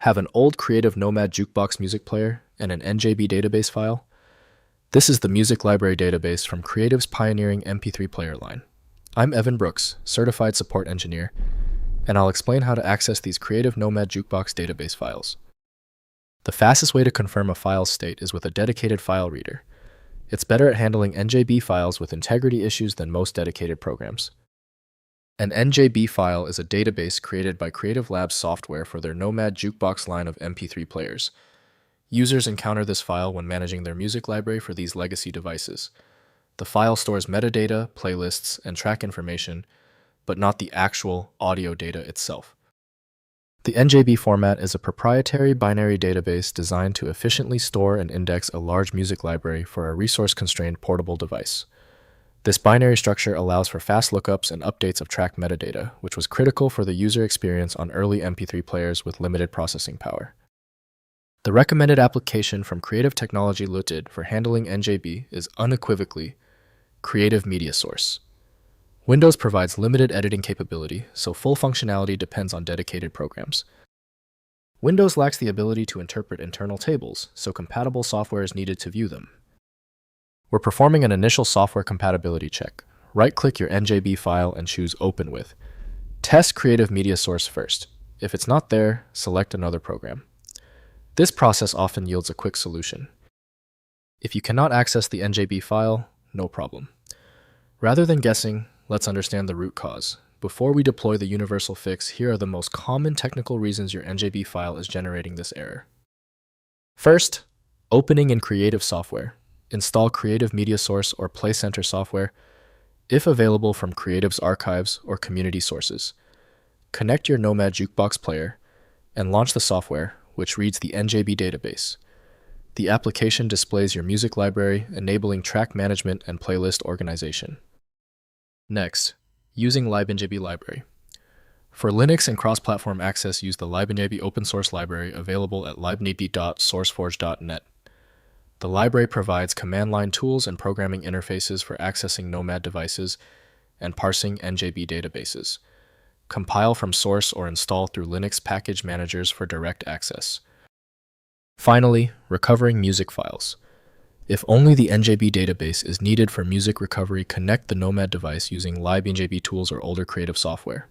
Have an old creative Nomad Jukebox music player and an NJB database file? This is the music library database from Creative's pioneering MP3 player line. I'm Evan Brooks, Certified Support Engineer, and I'll explain how to access these creative Nomad Jukebox database files. The fastest way to confirm a file's state is with a dedicated file reader. It's better at handling NJB files with integrity issues than most dedicated programs. An NJB file is a database created by Creative Labs software for their Nomad Jukebox line of MP3 players. Users encounter this file when managing their music library for these legacy devices. The file stores metadata, playlists, and track information, but not the actual audio data itself. The NJB format is a proprietary binary database designed to efficiently store and index a large music library for a resource-constrained portable device. This binary structure allows for fast lookups and updates of track metadata, which was critical for the user experience on early MP3 players with limited processing power. The recommended application from Creative Technology Limited for handling NJB is unequivocally Creative MediaSource. Windows provides limited editing capability, so full functionality depends on dedicated programs. Windows lacks the ability to interpret internal tables, so compatible software is needed to view them. We're performing an initial software compatibility check. Right-click your NJB file and choose Open With. Test Creative MediaSource first. If it's not there, select another program. This process often yields a quick solution. If you cannot access the NJB file, no problem. Rather than guessing, let's understand the root cause. Before we deploy the universal fix, here are the most common technical reasons your NJB file is generating this error. First, opening in Creative software. Install Creative MediaSource or Play Center software, if available from Creative's archives or community sources. Connect your Nomad Jukebox player and launch the software, which reads the NJB database. The application displays your music library, enabling track management and playlist organization. Next, using libnjb library. For Linux and cross-platform access, use the libnjb open source library available at libnjb.sourceforge.net. The library provides command line tools and programming interfaces for accessing Nomad devices and parsing NJB databases. Compile from source or install through Linux package managers for direct access. Finally, recovering music files. If only the NJB database is needed for music recovery, connect the Nomad device using libnjb tools or older creative software.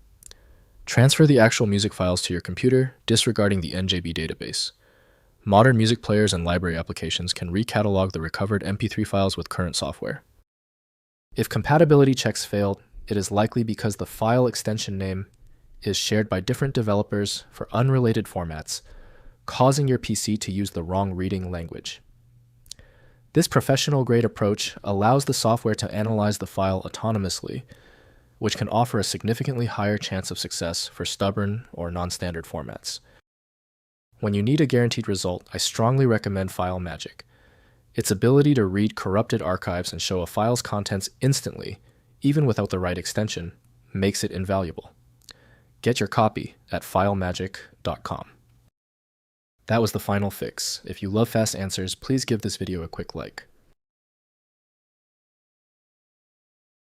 Transfer the actual music files to your computer, disregarding the NJB database. Modern music players and library applications can recatalog the recovered MP3 files with current software. If compatibility checks failed, it is likely because the file extension name is shared by different developers for unrelated formats, causing your PC to use the wrong reading language. This professional-grade approach allows the software to analyze the file autonomously, which can offer a significantly higher chance of success for stubborn or non-standard formats. When you need a guaranteed result, I strongly recommend File Magic. Its ability to read corrupted archives and show a file's contents instantly, even without the right extension, makes it invaluable. Get your copy at filemagic.com. That was the final fix. If you love fast answers, please give this video a quick like.